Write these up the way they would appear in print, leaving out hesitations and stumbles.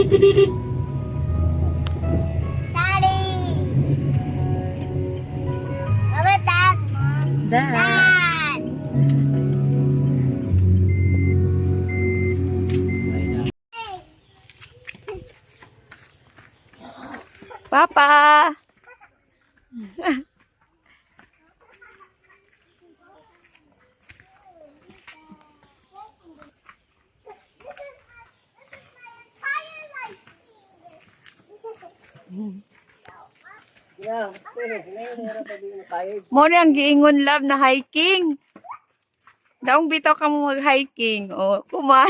Daddy. Mama, Dad. Mom. Dad. Dad. Papa. Mo na ang giingon love na hiking. Daong bitaw ka mo mag-hiking. O, kuman.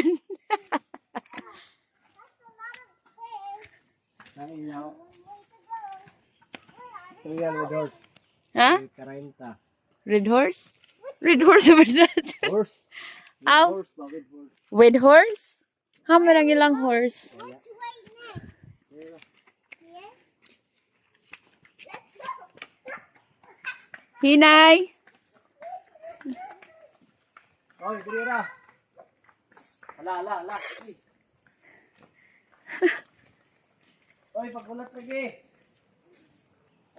Real with horse. Ha? 40. Red horse? Red horse ba na? Horse? Aw. Horse ba? With horse. With horse? Hama lang ilang horse. Hinay. Oy, dali ra. Ala. Oy, pagulat lagi.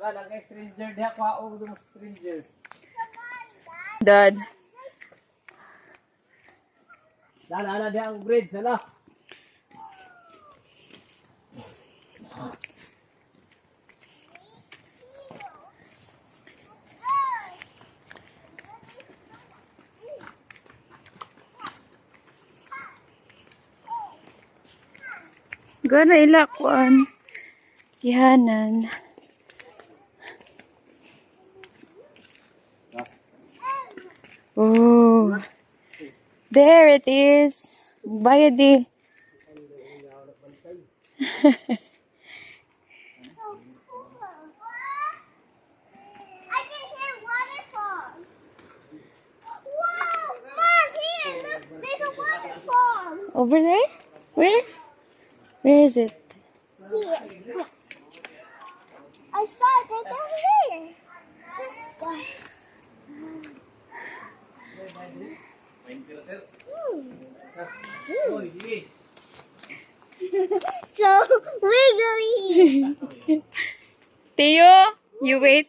Wala kay stranger diha ko og dong stranger. Dad. Ala diha ang bridge, ala. Gana ilakwan. Gihanan. Oh. There it is. Bayad di. I can hear waterfalls. Whoa! Mom, here! Look, there's a waterfall. Over there? Where? Where is it? Here. I saw it right down there. Let's go. Oy, sige. So wiggly. Theo, you wait.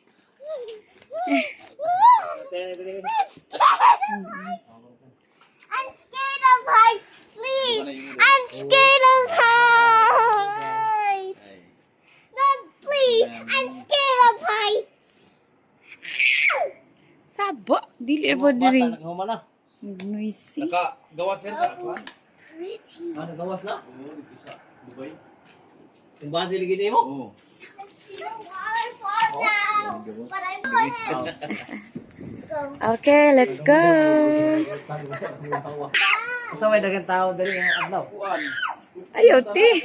I'm scared of heights, please. I'm scared of heights. No, please. I'm scared of heights. Sabo. Dili ba Bata diri? naghuman na. Noisy. Gawas sir sa kuan. Pretty. Ano gawas na? Dubai. Yung ba sila gini mo? Oo. I see the waterfall now. But I'm going ahead. Let's go. Okay, let's go. Asa may dagang tao dali ang adlaw. Ayaw, ti.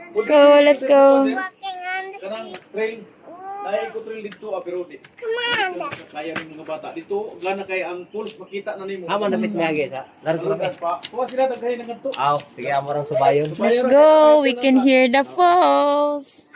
Let's go, let's go. Walking on the Kanang street. trail, dahil ko trail dito, pero di. Come on. Kaya ng mga bata. Dito, gana kay ang pools, makita na nimo. Amo namit nga gi sa. Laro ko Alugan pa. Kuha sila, daghahin ng ganito. Aw, sige amo rang subayon. Let's go. We can hear the falls.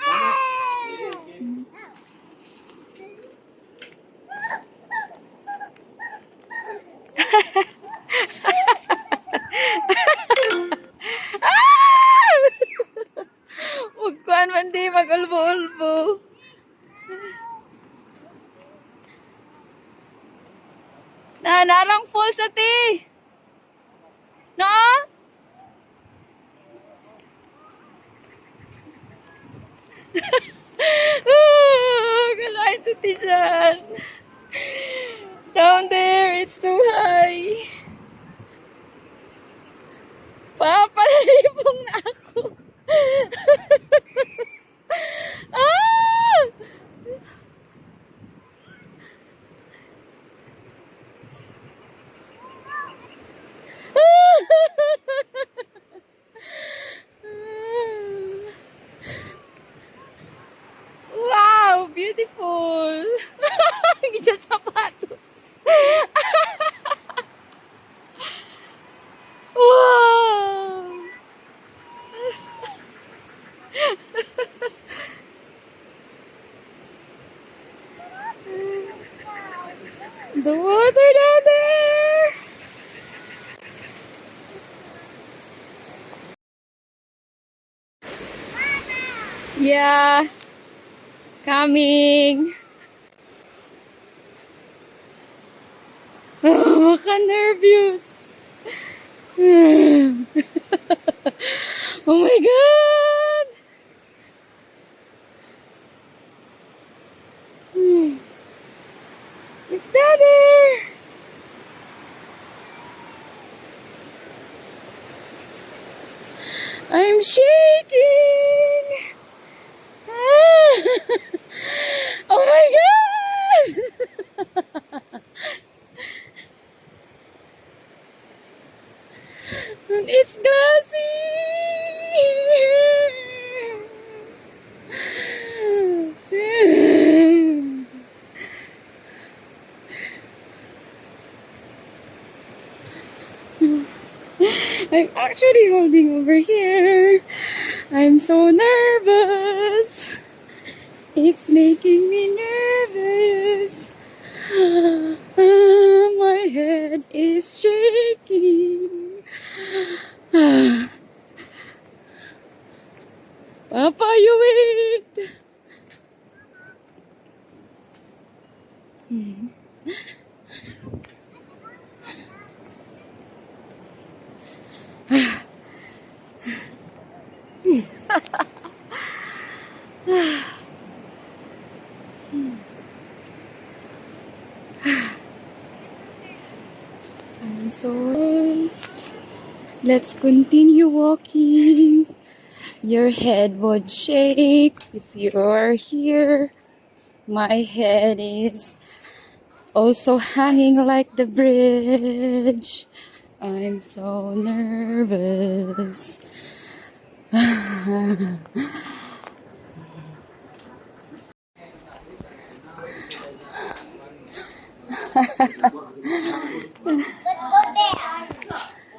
Magkuhan man di, mag-ulbo-ulbo. Narang falls ati. No? Kalahin ati dyan. Down there, it's too high. Papalipong na ako. Ah! Wow, beautiful. Gidya sapatos. Wow. The water down there. Yeah. Coming. Oh, maka-nervous. Oh my God. It's Daddy. I'm shaking. Oh my God. It's glassy. I'm actually holding over here. I'm so nervous. It's making me nervous. My head is shaking. Papa, you wait. I'm so nice. Let's continue walking. Your head would shake if you're here. My head is also hanging like the bridge. I'm so nervous.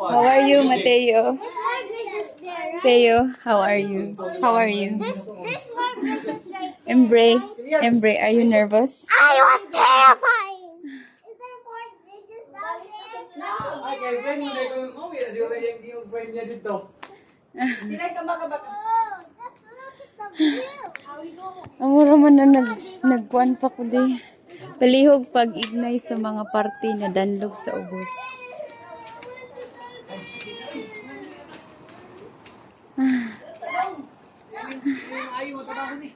How are you, Mateo? This one bridge is there, right? Mateo, how are you? How are you? This one bridge is right there. Embre, are you nervous? I was terrifying. Is there more bridges down there? Ay, kay friend mo na yung uwi. Yung friend niya dito. Tinay ka makabaka. Oh, just look at the view. How we go? Amuro man na nagkuan pa ko di. Palihog pag-ignay sa mga parte na danlog sa ubos. Ayaw, trabaho ni.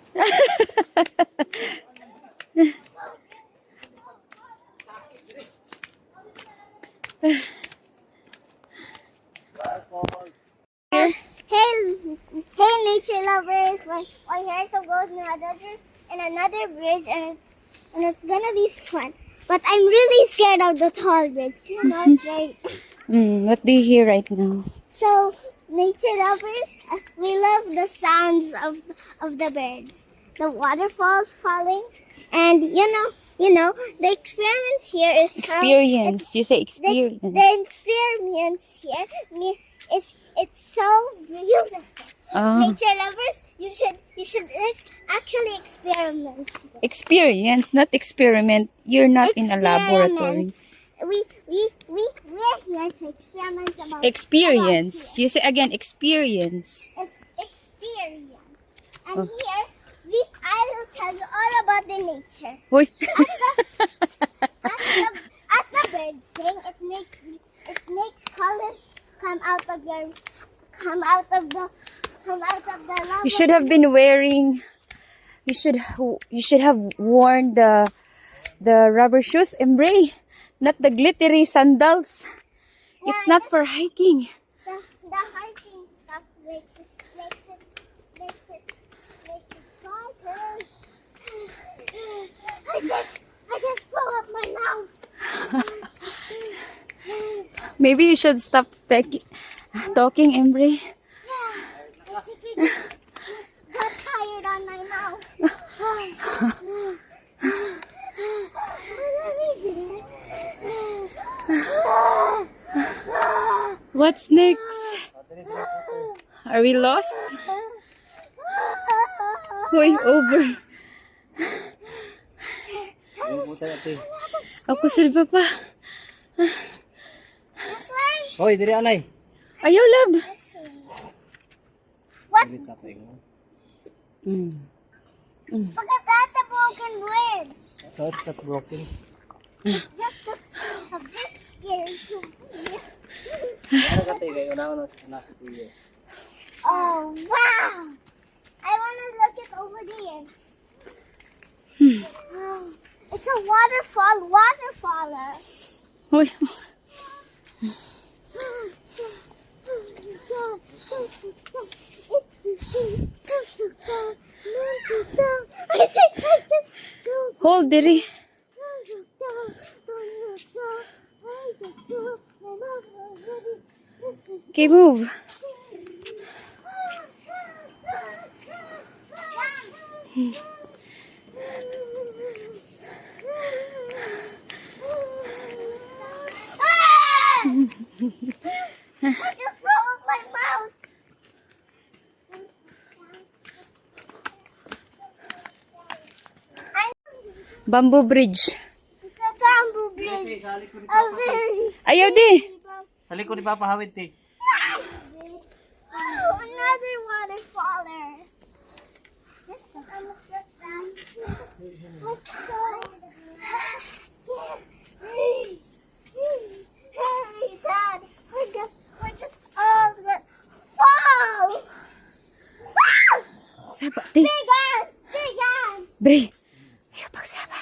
Hey, nature lovers! We're here to go in another bridge, and it's gonna be fun. But I'm really scared of the tall bridge. You know, it's very... What do you hear right now? So, nature lovers, we love the sounds of the birds, the waterfalls falling, and you know, the experiments here is how Experience. You say experience. the experiments here, it's so beautiful. Nature lovers, you should actually experiment. Experience, not experiment. You're not in a laboratory. We're here to experiment about Experience. You say again, experience. experience. And here I will tell you all about the nature. Hoy. As the birds sing, it makes colors come out of the lava. You should have been wearing. You should have worn the rubber shoes, Embre, not the glittery sandals. It's not for hiking. The hiking stuff makes it smarter. I just blew up my mouth. Maybe you should stop talking, Embre. Yeah, I think we just got tired on my mouth. What's next? Are we lost? Hoy, over. Ako silba pa. This way? Hoy, diri anay. Ayaw, lab. This way. What? Mm. Because that's a broken bridge. So it's not broken. Just looks a bit scary to me. Ano ka tayo kayo? Una nasa tuyo. Oh, wow! I want to look it over there. Oh, it's a waterfaller. Uy. Hold, diri. Okay, move. I just broke my mouth. Bamboo bridge. It's a bamboo bridge. Sa likod ni A very Ayaw di. Sa likod ni Papa Hawid, te. Oh, another waterfaller. This one, I'm gonna flip that. Let's go. Hey, Dad, we're just all gonna fall. Wow! Saba, di. Big ant, big ant. Bre. Ayaw pagsaba.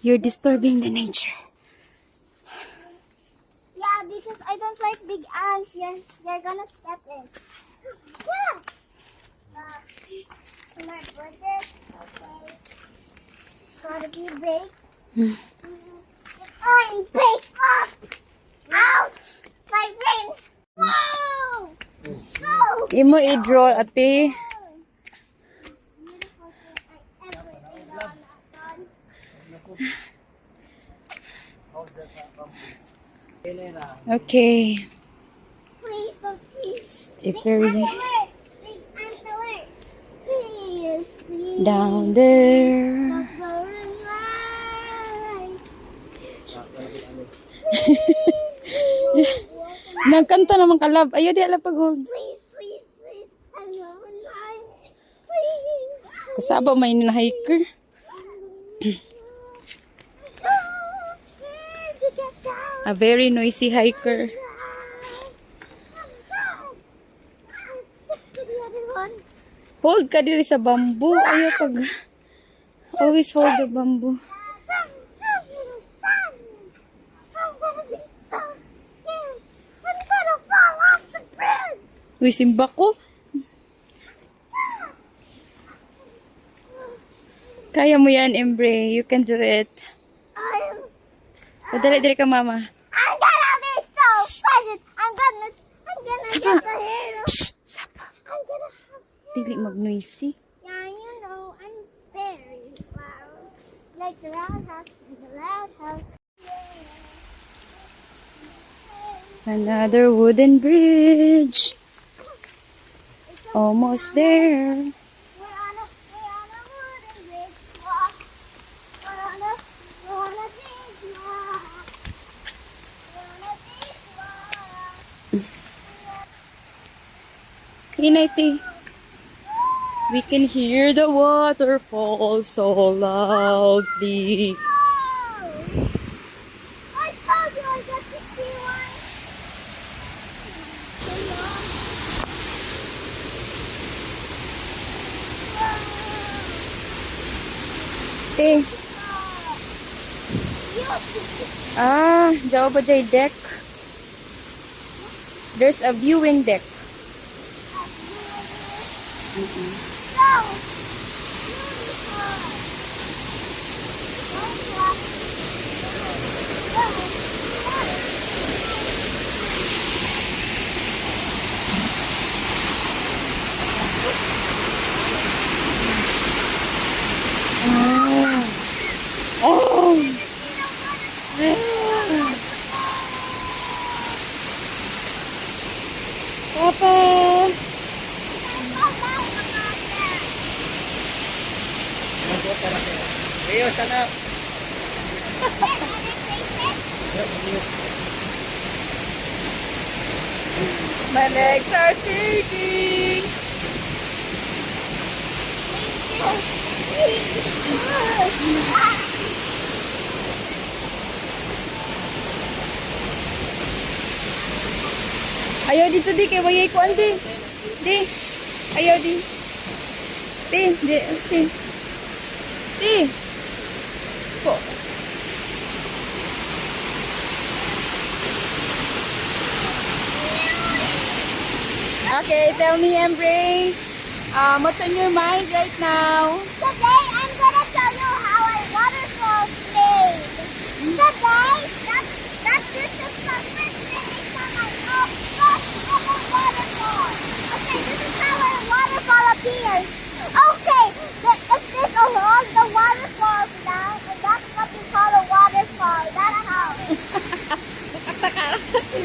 You're disturbing the nature. Yeah, because I don't like big ants. You're gonna step in. Yeah. Can I put this? Okay. Gotta be big. Hmm. I'm big up. Ouch! My brain. Whoa! So Imo i-draw, ate. beautiful thing I ever did on that one. Okay. Please don't freeze. Stay very Big ant alert. Please, please. down there. Don't go in line. Nagkanta naman kalab. Ayaw di ala pag-hold. Please, please, please. I'm going in line. Please. Kasaba may na hiker. To get down. A very noisy hiker. I'm stuck to the other one. Hold ka diri sa bamboo. Ayaw pag... Always hold the bamboo. I'm gonna fall off the bridge. Uy, simba ko. Kaya mo yan, Embre. You can do it. O, dali ka, mama. I'm gonna be so excited. I'm gonna Sapa. get the hero. Shh! Sapa. I'm gonna have. Dili mag-noisy. Yeah, you know, I'm very loud. Like the loud house and the loud house. Another wooden bridge. Almost there. We're on a wooden bridge walk. We're on a big walk. We're on a big walk. Kinay, we can hear the waterfall so loudly. I told you I got to see one. Eh, jauh pa jay deck. There's a viewing deck. Oh! Papa! Ayo, sana. My legs are shaking! Ayaw dito di kay wayay ko andi. Di. Ayaw di. Di, di, di. Di. Po. Okay, tell me, Embry. What's on your mind right now? Today I'm gonna tell you how a waterfall is made. Today, that's just a separate thing from my first ever waterfall. Okay, this is how a waterfall appears. Okay, if this along the water falls down, and that's what we call a waterfall. That's how.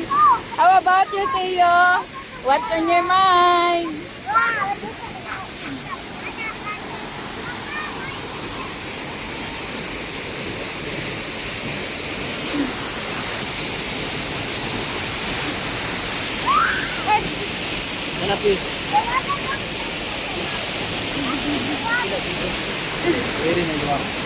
Oh, How about you, Theo? What's on your mind? wow. Hanap eh. Very nice.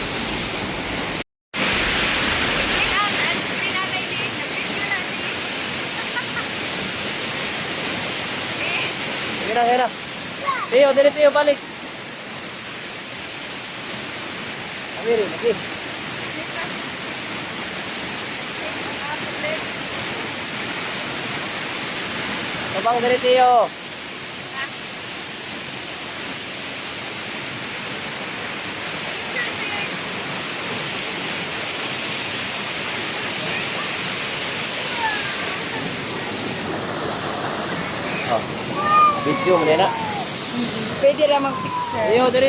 Hira, hira. Teo, dali Teo, balik. Amiri, lagi. Tabang dali Teo. Oh. Video mo na. Pwede ra mag-picture. Teo, dali.